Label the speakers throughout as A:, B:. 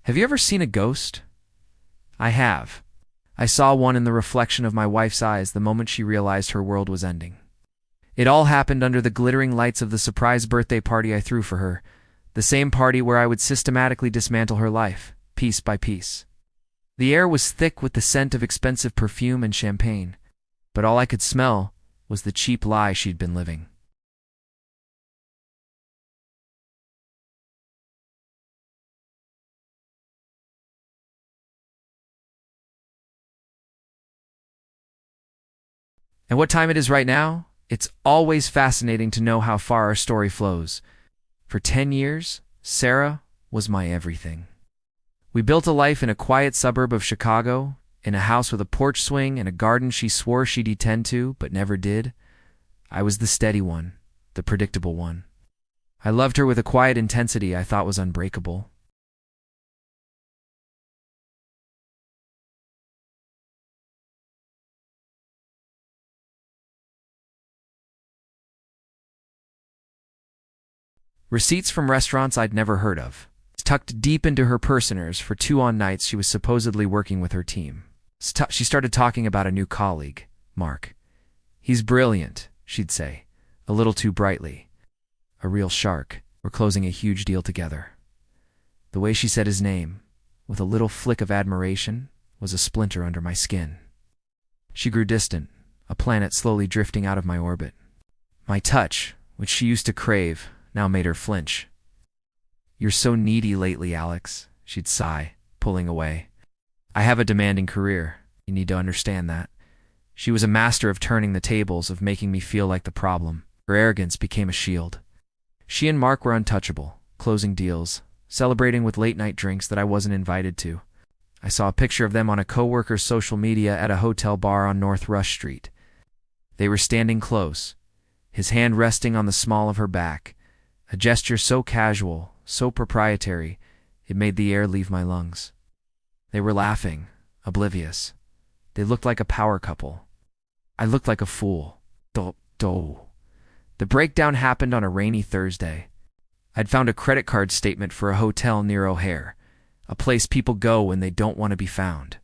A: Have you ever seen a ghost? I have. I saw one in the reflection of my wife's eyes the moment she realized her world was ending. It all happened under the glittering lights of the surprise birthday party I threw for her, the same party where I would systematically dismantle her life, piece by piece. The air was thick with the scent of expensive perfume and champagne, but all I could smell was the cheap lie she'd been living. And what time it is right now? It's always fascinating to know how far our story flows. For 10 years, Sarah was my everything. We built a life in a quiet suburb of Chicago, in a house with a porch swing and a garden she swore she'd tend to, but never did. I was the steady one, the predictable one. I loved her with a quiet intensity I thought was unbreakable. Receipts from restaurants I'd never heard of, tucked deep into her personers for 2 on nights she was supposedly working with her team. She started talking about a new colleague, Mark. "He's brilliant," she'd say, a little too brightly. "A real shark. We're closing a huge deal together." The way she said his name, with a little flick of admiration, was a splinter under my skin. She grew distant, a planet slowly drifting out of my orbit. My touch, which she used to crave, now made her flinch. "You're so needy lately, Alex," she'd sigh, pulling away. "I have a demanding career. You need to understand that." She was a master of turning the tables, of making me feel like the problem. Her arrogance became a shield. She and Mark were untouchable, closing deals, celebrating with late-night drinks that I wasn't invited to. I saw a picture of them on a coworker's social media at a hotel bar on North Rush Street. They were standing close, his hand resting on the small of her back, a gesture so casual, so proprietary, it made the air leave my lungs. They were laughing, oblivious. They looked like a power couple. I looked like a fool. The breakdown happened on a rainy Thursday. I'd found a credit card statement for a hotel near O'Hare, a place people go when they don't want to be found.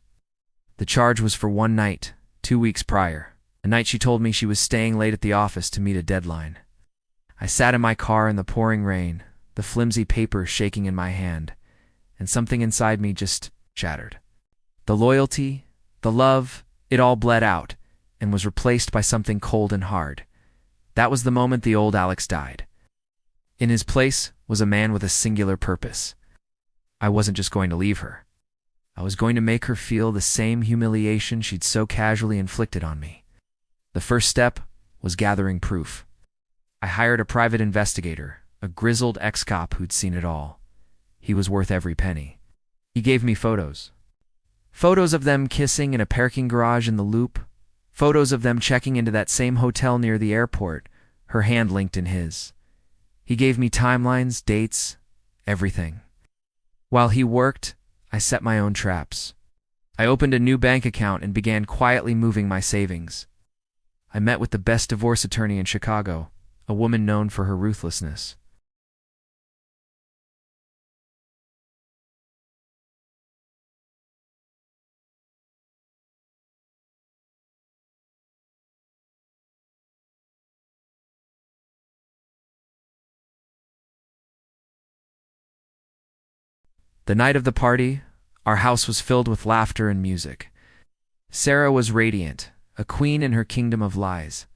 A: The charge was for 1 night, 2 weeks prior, a night she told me she was staying late at the office to meet a deadline. I sat in my car in the pouring rain, the flimsy paper shaking in my hand, and something inside me just shattered. The loyalty, the love, it all bled out and was replaced by something cold and hard. That was the moment the old Alex died. In his place was a man with a singular purpose. I wasn't just going to leave her. I was going to make her feel the same humiliation she'd so casually inflicted on me. The first step was gathering proof. I hired a private investigator, a grizzled ex-cop who'd seen it all. He was worth every penny. He gave me photos. Photos of them kissing in a parking garage in the Loop. Photos of them checking into that same hotel near the airport, her hand linked in his. He gave me timelines, dates, everything. While he worked, I set my own traps. I opened a new bank account and began quietly moving my savings. I met with the best divorce attorney in Chicago, a woman known for her ruthlessness. The night of the party, our house was filled with laughter and music. Sarah was radiant, a queen in her kingdom of lies,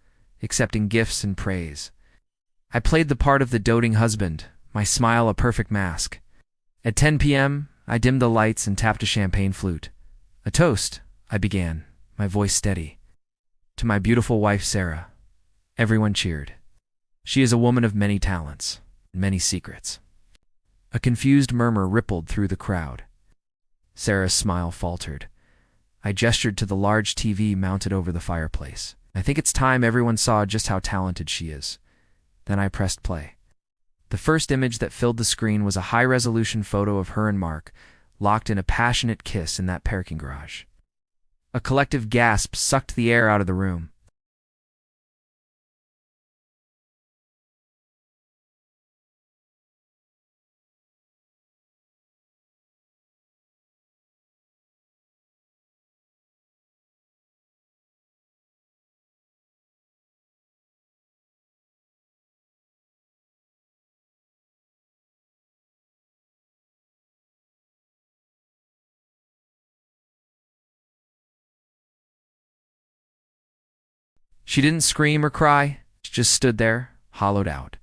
A: accepting gifts and praise. I played the part of the doting husband, my smile a perfect mask. At 10 p.m., I dimmed the lights and tapped a champagne flute. "A toast," I began, my voice steady. "To my beautiful wife, Sarah." Everyone cheered. She is a woman of many talents, many secrets. A confused murmur rippled through the crowd. Sarah's smile faltered. I gestured to the large TV mounted over the fireplace. "I think it's time everyone saw just how talented she is." Then I pressed play. The first image that filled the screen was a high-resolution photo of her and Mark, locked in a passionate kiss in that parking garage. A collective gasp sucked the air out of the room. She didn't scream or cry. She just stood there, hollowed out.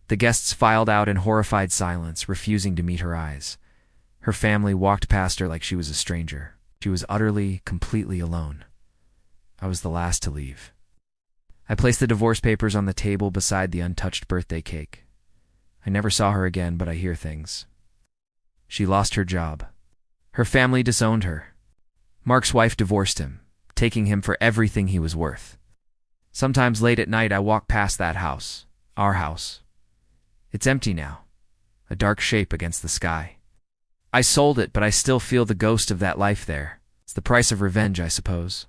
A: The guests filed out in horrified silence, refusing to meet her eyes. Her family walked past her like she was a stranger. She was utterly, completely alone. I was the last to leave. I placed the divorce papers on the table beside the untouched birthday cake. I never saw her again, but I hear things. She lost her job. Her family disowned her. Mark's wife divorced him, taking him for everything he was worth. Sometimes late at night I walk past that house, our house. It's empty now, a dark shape against the sky. I sold it, but I still feel the ghost of that life there. It's the price of revenge, I suppose.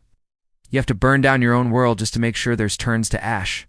A: You have to burn down your own world just to make sure there's turns to ash.